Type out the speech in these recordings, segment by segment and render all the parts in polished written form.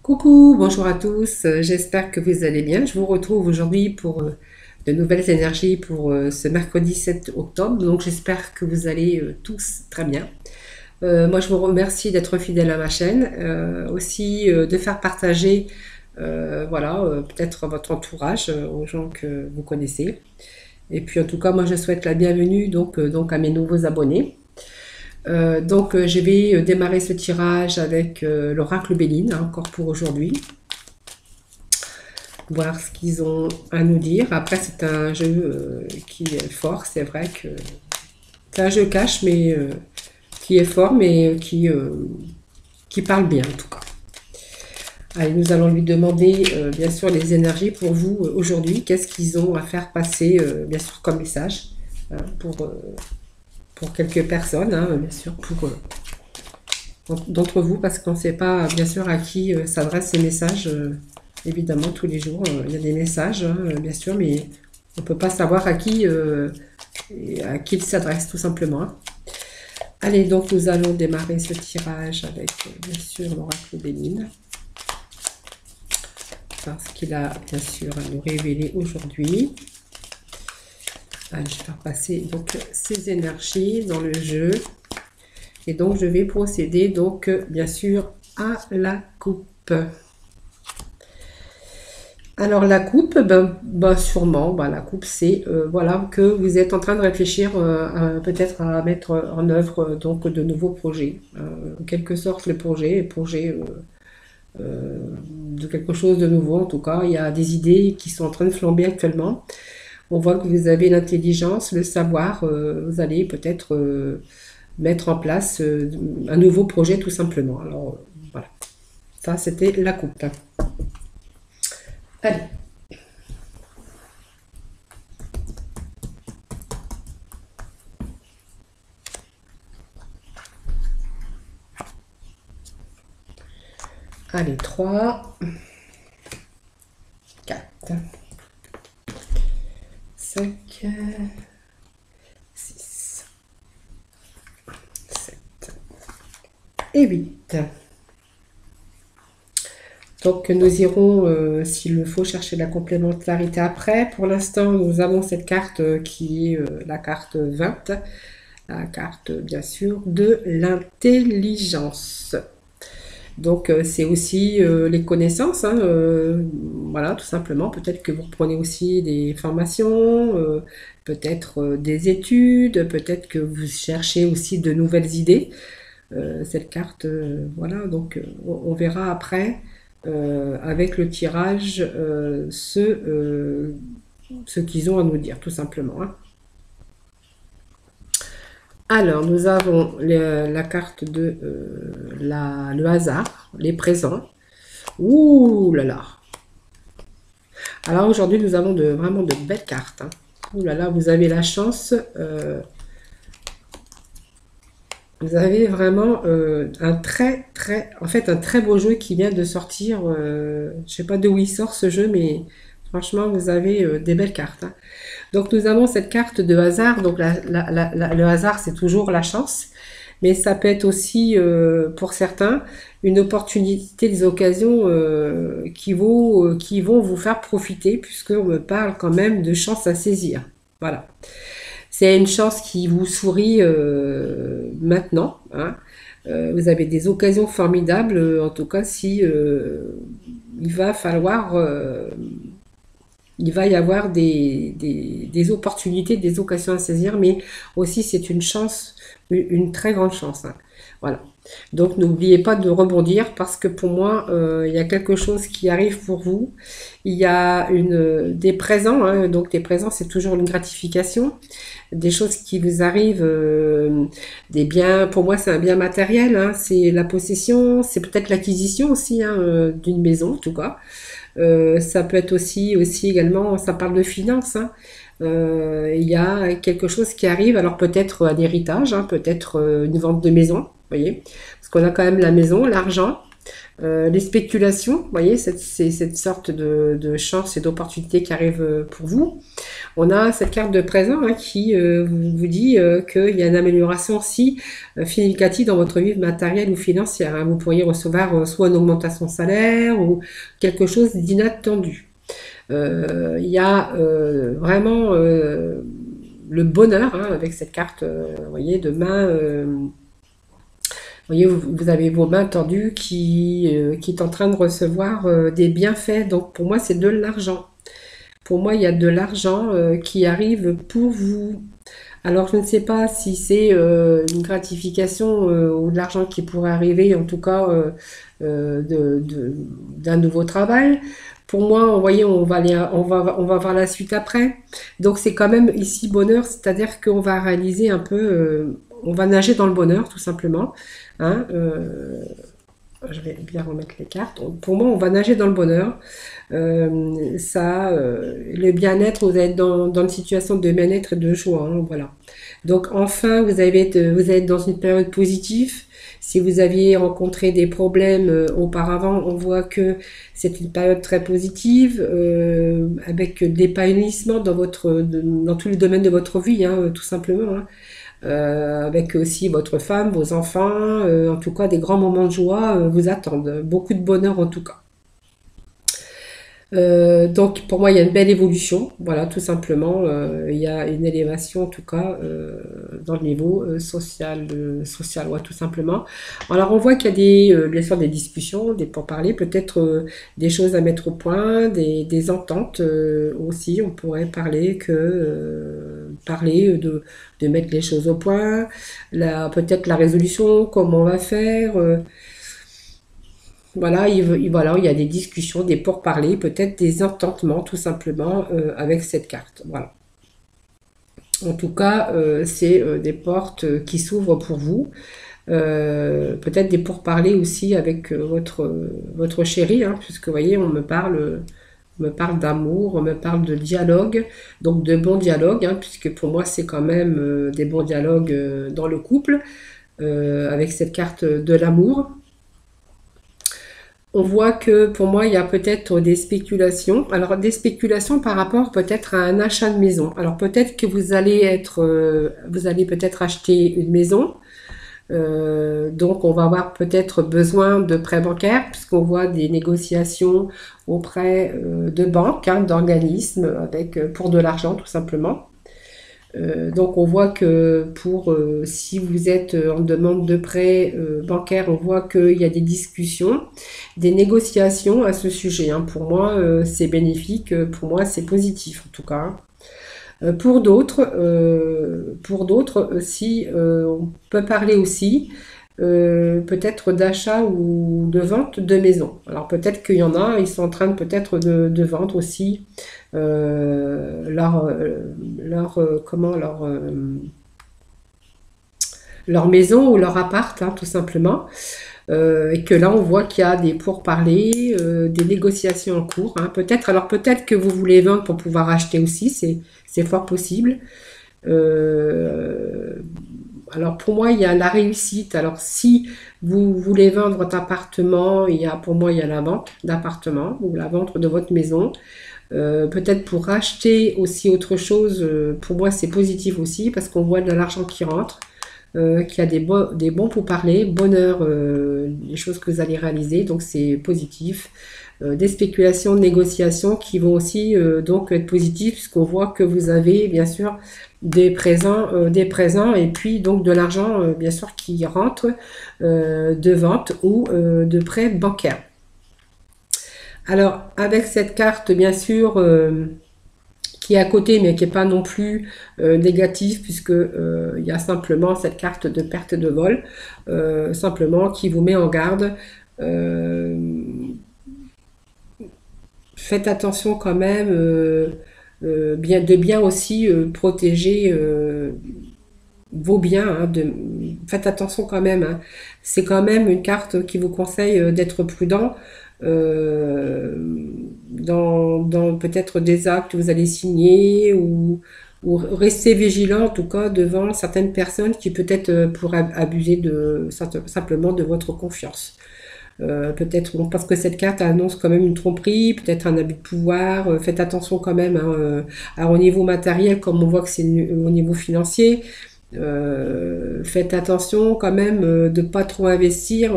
Coucou, bonjour à tous, j'espère que vous allez bien. Je vous retrouve aujourd'hui pour de nouvelles énergies pour ce mercredi 7 octobre. Donc j'espère que vous allez tous très bien. Moi je vous remercie d'être fidèle à ma chaîne, aussi de faire partager peut-être votre entourage aux gens que vous connaissez. Et puis en tout cas moi je souhaite la bienvenue donc à mes nouveaux abonnés. Je vais démarrer ce tirage avec l'oracle Béline, hein, encore pour aujourd'hui, voir ce qu'ils ont à nous dire. Après, c'est un jeu qui est fort, c'est vrai que c'est un jeu cash, mais qui est fort, mais qui parle bien en tout cas. Allez, nous allons lui demander bien sûr les énergies pour vous aujourd'hui. Qu'est-ce qu'ils ont à faire passer, bien sûr, comme message hein, pour quelques personnes, hein, bien sûr, pour d'entre vous, parce qu'on ne sait pas bien sûr à qui s'adressent ces messages. Évidemment, tous les jours, il y a des messages, hein, bien sûr, mais on ne peut pas savoir à qui ils s'adressent, tout simplement. Hein. Allez, donc nous allons démarrer ce tirage avec, bien sûr, l'oracle Béline. Parce qu'il a, bien sûr, à nous révéler aujourd'hui. Allez, je vais faire passer donc ces énergies dans le jeu. Et donc, je vais procéder, donc, bien sûr, à la coupe. Alors, la coupe, sûrement, la coupe, c'est voilà, que vous êtes en train de réfléchir peut-être à mettre en œuvre donc de nouveaux projets. En quelque sorte, les projets de quelque chose de nouveau, en tout cas. Il y a des idées qui sont en train de flamber actuellement. On voit que vous avez l'intelligence, le savoir. Vous allez peut-être mettre en place un nouveau projet tout simplement. Alors voilà, ça c'était la coupe. Allez. Allez, 3, 4, 5, 6, 7 et 8. Donc nous irons, s'il le faut, chercher la complémentarité après. Pour l'instant, nous avons cette carte qui est la carte 20, la carte bien sûr de l'intelligence. Donc c'est aussi les connaissances, hein, voilà, tout simplement. Peut-être que vous reprenez aussi des formations, peut-être des études, peut-être que vous cherchez aussi de nouvelles idées. Cette carte, voilà, donc on verra après avec le tirage ce qu'ils ont à nous dire, tout simplement. Hein. Alors, nous avons la carte de le hasard, les présents. Ouh là là. Alors aujourd'hui, nous avons vraiment de belles cartes. Hein. Ouh là là, vous avez la chance. Vous avez vraiment un très beau jeu qui vient de sortir. Je ne sais pas d'où il sort ce jeu, mais franchement, vous avez des belles cartes. Hein. Donc nous avons cette carte de hasard. Donc le hasard, c'est toujours la chance. Mais ça peut être aussi, pour certains, une opportunité, des occasions qui vont vous faire profiter, puisqu'on me parle quand même de chance à saisir. Voilà. C'est une chance qui vous sourit maintenant. Hein. Vous avez des occasions formidables, en tout cas si il va falloir, il va y avoir des opportunités, des occasions à saisir, mais aussi c'est une chance, une très grande chance. Hein. Voilà. Donc n'oubliez pas de rebondir parce que pour moi, il y a quelque chose qui arrive pour vous. Il y a des présents, hein, donc des présents c'est toujours une gratification, des choses qui vous arrivent, des biens, pour moi c'est un bien matériel, hein, c'est la possession, c'est peut-être l'acquisition aussi hein, d'une maison en tout cas. Ça peut être aussi également, ça parle de finances. Hein. Il y a quelque chose qui arrive, alors peut-être un héritage, hein, peut-être une vente de maison, vous voyez, parce qu'on a quand même la maison, l'argent. Les spéculations, vous voyez, c'est cette sorte de chance et d'opportunité qui arrive pour vous. On a cette carte de présent hein, qui vous dit qu'il y a une amélioration aussi significative dans votre vie matérielle ou financière. Hein. Vous pourriez recevoir soit une augmentation de salaire ou quelque chose d'inattendu. Il y a vraiment le bonheur hein, avec cette carte, vous voyez, de main. Vous voyez, vous avez vos mains tendues qui est en train de recevoir des bienfaits. Donc pour moi, c'est de l'argent. Pour moi, il y a de l'argent qui arrive pour vous. Alors je ne sais pas si c'est une gratification ou de l'argent qui pourrait arriver, en tout cas d'un nouveau travail. Pour moi, vous voyez, on va voir la suite après. Donc c'est quand même ici bonheur, c'est-à-dire qu'on va réaliser un peu, on va nager dans le bonheur tout simplement. Hein, je vais bien remettre les cartes. Pour moi, on va nager dans le bonheur. Le bien-être, vous êtes dans une situation de bien-être et de joie. Hein, voilà. Donc enfin, vous êtes dans une période positive. Si vous aviez rencontré des problèmes auparavant, on voit que c'est une période très positive, avec de l'épanouissement dans tous les domaines de votre vie, hein, tout simplement. Hein. Avec aussi votre femme, vos enfants, en tout cas des grands moments de joie vous attendent, beaucoup de bonheur en tout cas. Donc pour moi il y a une belle évolution, voilà tout simplement, il y a une élévation en tout cas dans le niveau social, ouais, tout simplement. Alors on voit qu'il y a bien sûr des discussions, des pourparlers, peut-être des choses à mettre au point, des ententes aussi, on pourrait parler de mettre les choses au point, peut-être la résolution, comment on va faire. Voilà, voilà, il y a des discussions, des pourparlers, peut-être des ententements tout simplement avec cette carte. Voilà. En tout cas, c'est des portes qui s'ouvrent pour vous. Peut-être des pourparlers aussi avec votre chéri, hein, puisque vous voyez, on me parle d'amour, on me parle de dialogue, donc de bons dialogues, hein, puisque pour moi c'est quand même des bons dialogues dans le couple, avec cette carte de l'amour. On voit que pour moi, il y a peut-être des spéculations. Alors, des spéculations par rapport peut-être à un achat de maison. Alors, peut-être que vous allez peut-être acheter une maison. Donc, on va avoir peut-être besoin de prêts bancaires, puisqu'on voit des négociations auprès de banques, hein, d'organismes, pour de l'argent, tout simplement. Donc on voit que si vous êtes en demande de prêt bancaire, on voit qu'il y a des discussions, des négociations à ce sujet. Hein. Pour moi, c'est bénéfique, pour moi, c'est positif en tout cas. Hein. Pour d'autres, si on peut parler aussi peut-être d'achat ou de vente de maison. Alors peut-être qu'il y en a, ils sont en train peut-être de vendre aussi leur maison ou leur appart, hein, tout simplement. Et que là, on voit qu'il y a des pourparlers, des négociations en cours. Hein. Alors peut-être que vous voulez vendre pour pouvoir acheter aussi, c'est fort possible. Euh, alors pour moi, il y a la réussite. Alors si vous voulez vendre votre appartement, pour moi, il y a la vente d'appartement ou la vente de votre maison. Peut-être pour acheter aussi autre chose, pour moi c'est positif aussi parce qu'on voit de l'argent qui rentre, qu'il y a des bons pourparlers, bonheur, les choses que vous allez réaliser, donc c'est positif. Des spéculations, négociations qui vont aussi donc être positives puisqu'on voit que vous avez bien sûr des présents et puis donc de l'argent bien sûr qui rentre de vente ou de prêt bancaire. Alors, avec cette carte, bien sûr, qui est à côté, mais qui n'est pas non plus négative, puisque il y a simplement cette carte de perte de vol, simplement qui vous met en garde. Euh, Faites attention quand même, de bien aussi protéger vos biens. Hein, faites attention quand même. Hein. C'est quand même une carte qui vous conseille d'être prudent euh, dans peut-être des actes que vous allez signer ou rester vigilant en tout cas devant certaines personnes qui peut-être pourraient abuser simplement de votre confiance. Peut-être, bon, parce que cette carte annonce quand même une tromperie, peut-être un abus de pouvoir. Faites attention quand même, hein, alors, au niveau matériel, comme on voit que c'est au niveau financier. Faites attention quand même de pas trop investir,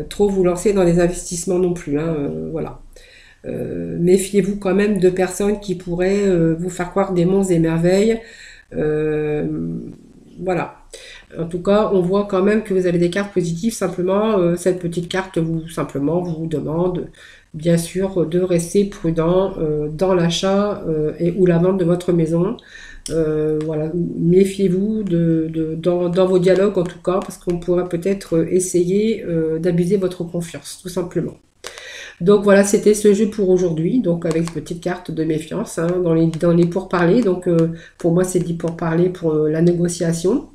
trop vous lancer dans les investissements non plus, hein, voilà. Méfiez-vous quand même de personnes qui pourraient vous faire croire des monts et merveilles. Euh, voilà. En tout cas, on voit quand même que vous avez des cartes positives. Simplement, cette petite carte vous demande, bien sûr, de rester prudent dans l'achat et ou la vente de votre maison. Voilà, méfiez-vous dans vos dialogues en tout cas, parce qu'on pourrait peut-être essayer d'abuser votre confiance, tout simplement. Donc voilà, c'était ce jeu pour aujourd'hui, donc avec cette petite carte de méfiance hein, dans les pourparlers. Donc pour moi, c'est dit pourparlers pour la négociation.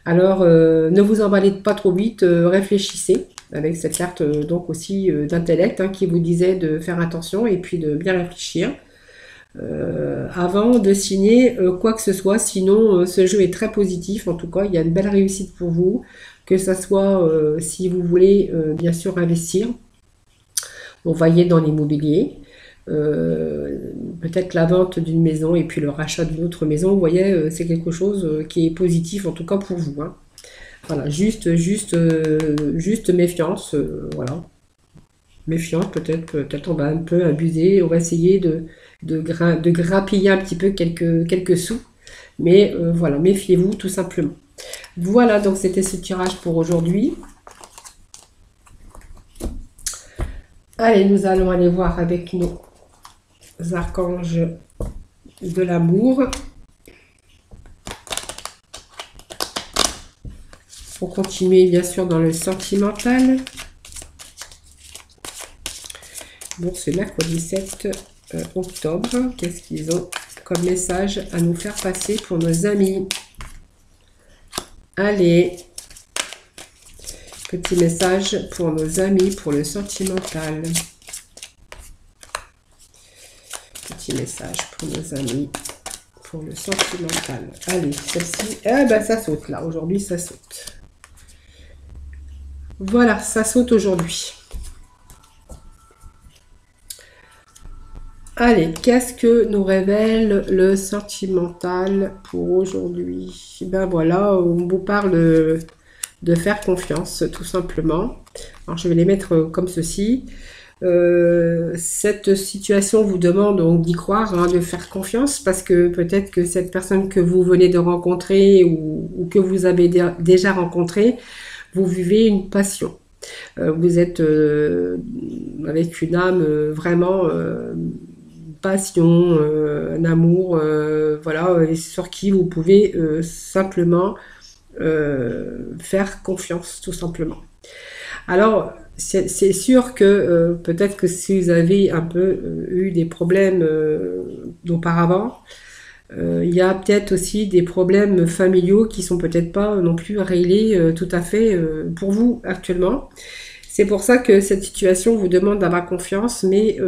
Alors ne vous emballez pas trop vite, réfléchissez avec cette carte donc aussi d'intellect hein, qui vous disait de faire attention et puis de bien réfléchir avant de signer quoi que ce soit. Sinon, ce jeu est très positif. En tout cas, il y a une belle réussite pour vous, que ce soit si vous voulez bien sûr investir. On voyait dans l'immobilier, peut-être la vente d'une maison et puis le rachat d'une autre maison. Vous voyez, c'est quelque chose qui est positif en tout cas pour vous. Hein. Voilà, juste méfiance, voilà. Méfiance, peut-être on va un peu abuser, on va essayer de grappiller un petit peu quelques sous. Mais voilà, méfiez-vous tout simplement. Voilà, donc c'était ce tirage pour aujourd'hui. Allez, nous allons aller voir avec nos archanges de l'amour. Pour continuer bien sûr dans le sentimental. Bon, c'est mercredi 7 octobre. Qu'est-ce qu'ils ont comme message à nous faire passer pour nos amis? Allez, petit message pour nos amis, pour le sentimental. Petit message pour nos amis, pour le sentimental. Allez, celle-ci, eh ben ça saute là, aujourd'hui ça saute. Voilà, ça saute aujourd'hui. Allez, qu'est-ce que nous révèle le sentimental pour aujourd'hui? Ben voilà, on vous parle de faire confiance, tout simplement. Alors, je vais les mettre comme ceci. Cette situation vous demande donc d'y croire, hein, de faire confiance, parce que peut-être que cette personne que vous venez de rencontrer ou que vous avez déjà rencontrée, vous vivez une passion. Vous êtes avec une âme vraiment passion, un amour, voilà, et sur qui vous pouvez simplement faire confiance, tout simplement. Alors, c'est sûr que peut-être que si vous avez un peu eu des problèmes auparavant, il y a peut-être aussi des problèmes familiaux qui sont peut-être pas non plus réglés tout à fait pour vous actuellement. C'est pour ça que cette situation vous demande d'avoir confiance, mais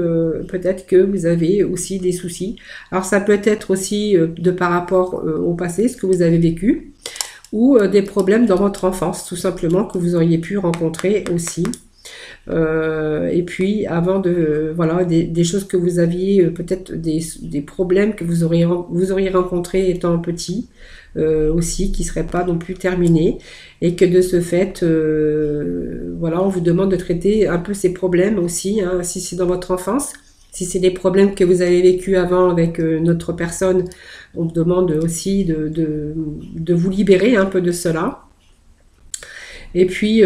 peut-être que vous avez aussi des soucis. Alors ça peut être aussi de par rapport au passé, ce que vous avez vécu, ou des problèmes dans votre enfance, tout simplement, que vous auriez pu rencontrer aussi. Et puis avant voilà, des choses que vous aviez, peut-être des problèmes que vous auriez rencontrés étant petit, aussi, qui ne seraient pas non plus terminés, et que de ce fait, voilà, on vous demande de traiter un peu ces problèmes aussi, hein, si c'est dans votre enfance. Si c'est des problèmes que vous avez vécu avant avec notre personne, on vous demande aussi de vous libérer un peu de cela. Et puis,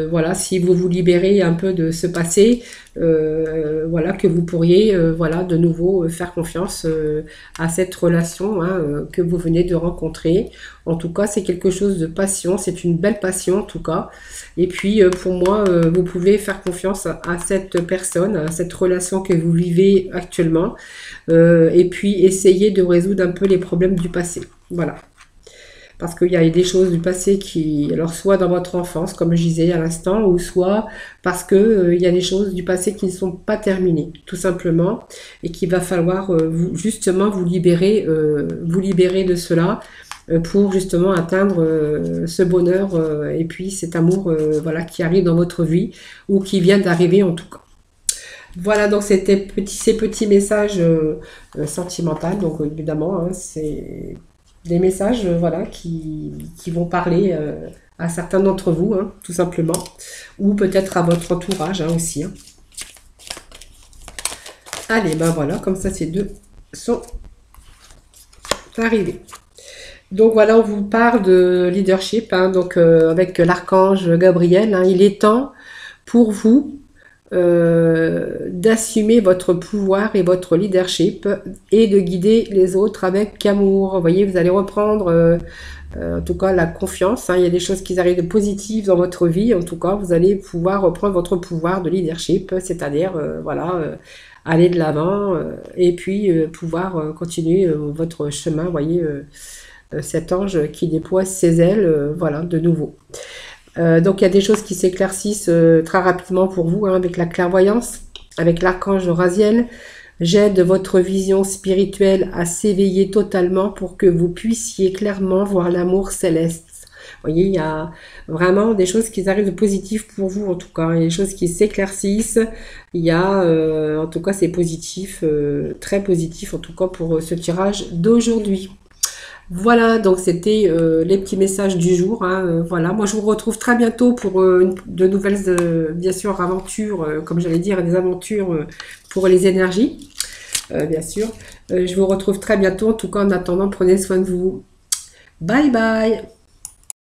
voilà, si vous vous libérez un peu de ce passé, voilà, que vous pourriez, voilà, de nouveau faire confiance à cette relation hein, que vous venez de rencontrer. En tout cas, c'est quelque chose de passion, c'est une belle passion en tout cas. Et puis, pour moi, vous pouvez faire confiance à cette personne, à cette relation que vous vivez actuellement, et puis essayer de résoudre un peu les problèmes du passé. Voilà. parce qu'il y a des choses du passé qui, alors soit dans votre enfance, comme je disais à l'instant, ou soit parce que il y a des choses du passé qui ne sont pas terminées, tout simplement, et qu'il va falloir justement vous libérer de cela pour justement atteindre ce bonheur et puis cet amour voilà qui arrive dans votre vie ou qui vient d'arriver en tout cas. Voilà, donc c'était ces petits messages sentimentaux. Donc évidemment, hein, c'est des messages voilà, qui vont parler à certains d'entre vous, hein, tout simplement, ou peut-être à votre entourage hein, aussi. Hein. Allez, ben voilà, comme ça ces deux sont arrivés. Donc voilà, on vous parle de leadership, hein, donc avec l'archange Gabriel, hein, il est temps pour vous d'assumer votre pouvoir et votre leadership et de guider les autres avec amour. Vous voyez, vous allez reprendre en tout cas la confiance. Hein. Il y a des choses qui arrivent de positives dans votre vie. En tout cas, vous allez pouvoir reprendre votre pouvoir de leadership, c'est-à-dire voilà, aller de l'avant et puis pouvoir continuer votre chemin. Vous voyez, cet ange qui déploie ses ailes, voilà, de nouveau. Donc il y a des choses qui s'éclaircissent très rapidement pour vous hein, avec la clairvoyance, avec l'archange Raziel. J'aide votre vision spirituelle à s'éveiller totalement pour que vous puissiez clairement voir l'amour céleste. Vous voyez, il y a vraiment des choses qui arrivent de positives pour vous en tout cas. Il y a des choses qui s'éclaircissent. Il y a, en tout cas, c'est positif, très positif en tout cas pour ce tirage d'aujourd'hui. Voilà, donc c'était les petits messages du jour. Hein, voilà, moi je vous retrouve très bientôt pour de nouvelles, bien sûr, aventures, comme j'allais dire, des aventures pour les énergies, bien sûr. Je vous retrouve très bientôt. En tout cas, en attendant, prenez soin de vous. Bye bye!